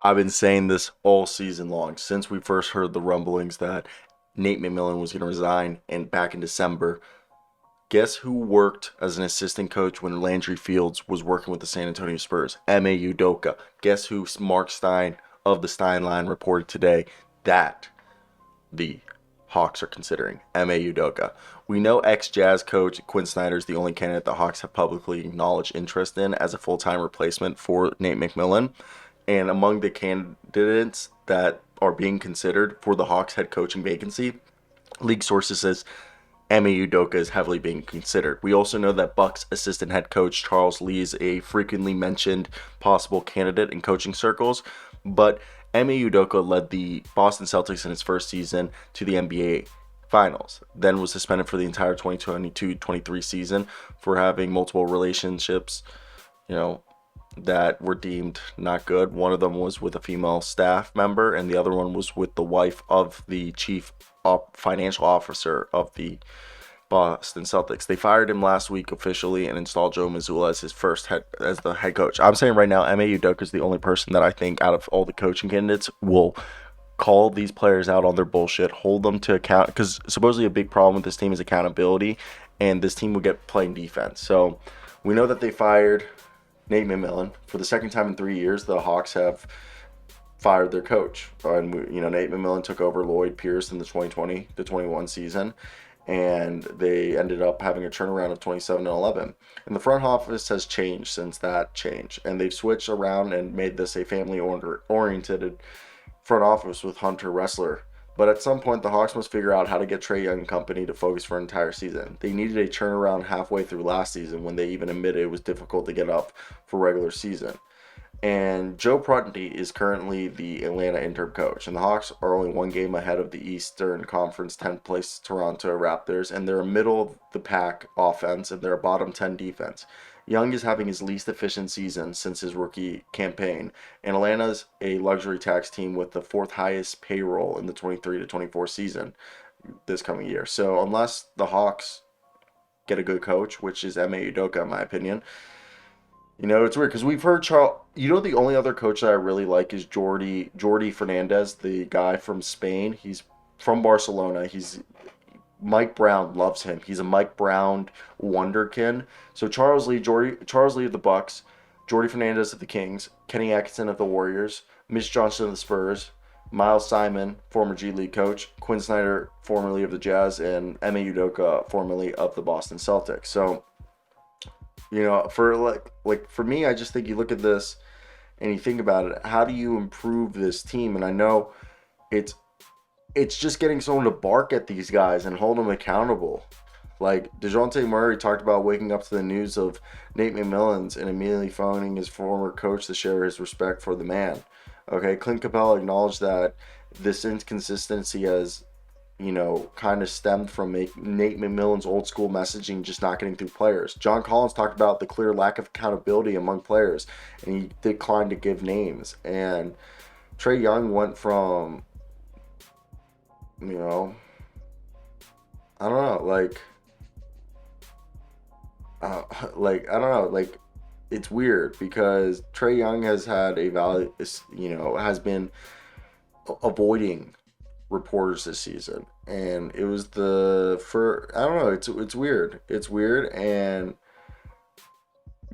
I've been saying this all season long since we first heard the rumblings that Nate McMillan was going to resign, and back in December. Guess who worked as an assistant coach when Landry Fields was working with the San Antonio Spurs? Ime Udoka. Guess who Mark Stein of the Stein line reported today that the Hawks are considering? Ime Udoka. We know ex-Jazz coach Quinn Snyder is the only candidate the Hawks have publicly acknowledged interest in as a full-time replacement for Nate McMillan. And among the candidates that are being considered for the Hawks head coaching vacancy, league sources says Ime Udoka is heavily being considered. We also know that Bucks assistant head coach Charles Lee is a frequently mentioned possible candidate in coaching circles, but Ime Udoka led the Boston Celtics in his first season to the NBA Finals, then was suspended for the entire 2022-23 season for having multiple relationships, you know, that were deemed not good. One of them was with a female staff member, and the other one was with the wife of the chief financial officer of the Boston Celtics. They fired him last week officially and installed Joe Mazzulla as his first head as the head coach. I'm saying right now, Ime Udoka is the only person that I think out of all the coaching candidates will call these players out on their bullshit, hold them to account, because supposedly a big problem with this team is accountability, and this team will get playing defense. So we know that they fired Nate McMillan for the second time in 3 years. The Hawks have fired their coach, and Nate McMillan took over Lloyd Pierce in the 2020 to 21 season, and they ended up having a turnaround of 27-11. And the front office has changed since that change, and they've switched around and made this a family-oriented front office with Hunter Wrestler. But at some point, the Hawks must figure out how to get Trae Young and company to focus for an entire season. They needed a turnaround halfway through last season when they even admitted it was difficult to get up for regular season. And Joe Prunty is currently the Atlanta interim coach. And the Hawks are only one game ahead of the Eastern Conference 10th place Toronto Raptors. And they're a middle of the pack offense, and they're a bottom 10 defense. Young is having his least efficient season since his rookie campaign. And Atlanta's a luxury tax team with the fourth highest payroll in the 23 to 24 season this coming year. So unless the Hawks get a good coach, which is Ime Udoka in my opinion, it's weird because we've heard Charles. The only other coach that I really like is Jordi Fernandez, the guy from Spain. He's from Barcelona. He's Mike Brown loves him. He's a Mike Brown wonderkin. So Charles Lee of the Bucks, Jordi Fernandez of the Kings, Kenny Atkinson of the Warriors, Mitch Johnson of the Spurs, Miles Simon, former G League coach, Quinn Snyder, formerly of the Jazz, and Ime Udoka, formerly of the Boston Celtics. So for for me, I just think you look at this and you think about it. How do you improve this team? And I know it's it's just getting someone to bark at these guys and hold them accountable. Like DeJounte Murray talked about waking up to the news of Nate McMillan's and immediately phoning his former coach to share his respect for the man. Okay, Clint Capella acknowledged that this inconsistency has kind of stemmed from Nate McMillan's old school messaging just not getting through players. John Collins talked about the clear lack of accountability among players, and he declined to give names. And Trae Young went from, you know, I don't know, uh, I don't know, it's weird because Trae Young has had a value, has been avoiding reporters this season, and it was the for I don't know. It's weird. It's weird, and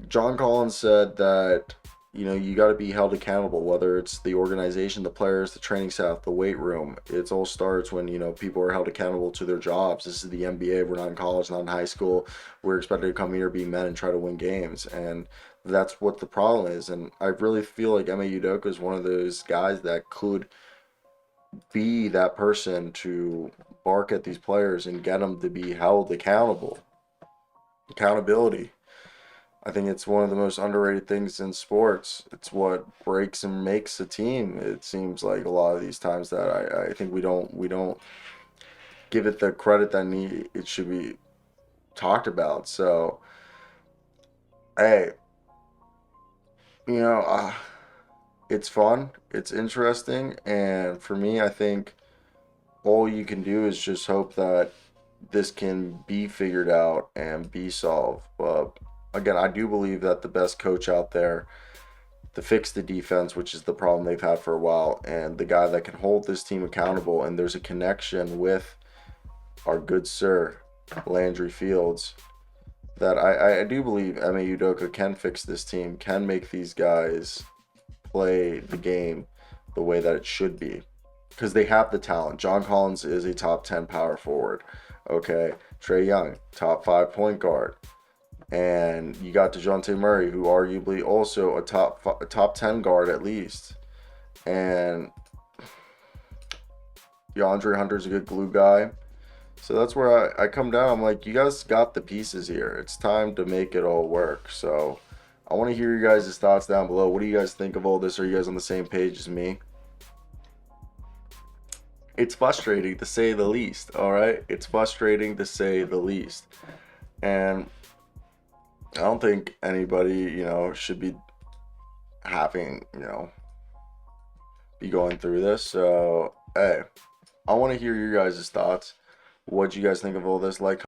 John Collins said that you got to be held accountable, whether it's the organization, the players, the training staff, the weight room. It all starts when people are held accountable to their jobs. This is the NBA. We're not in college, not in high school. We're expected to come here, be men, and try to win games, and that's what the problem is. And I really feel like Ime Udoka is one of those guys that could be that person to bark at these players and get them to be held accountable. Accountability. I think it's one of the most underrated things in sports. It's what breaks and makes a team. It seems like a lot of these times that I think we don't give it the credit that it should be talked about. So hey, you know, uh, it's fun, it's interesting, and for me, I think all you can do is just hope that this can be figured out and be solved. But again, I do believe that the best coach out there to fix the defense, which is the problem they've had for a while, and the guy that can hold this team accountable. And there's a connection with our good sir, Landry Fields, that I do believe Ime Udoka can fix this team, can make these guys play the game the way that it should be. Because they have the talent. John Collins is a top 10 power forward. Okay. Trae Young, top 5 point guard. And you got DeJounte Murray, who arguably also a top 10 guard at least. And DeAndre Hunter's a good glue guy. So that's where I come down. I'm like, you guys got the pieces here. It's time to make it all work. So I want to hear your guys' thoughts down below. What do you guys think of all this? Are you guys on the same page as me? It's frustrating to say the least, all right? It's frustrating to say the least. And I don't think anybody, should be having, be going through this. So, hey, I want to hear your guys' thoughts. What you guys think of all this? Like,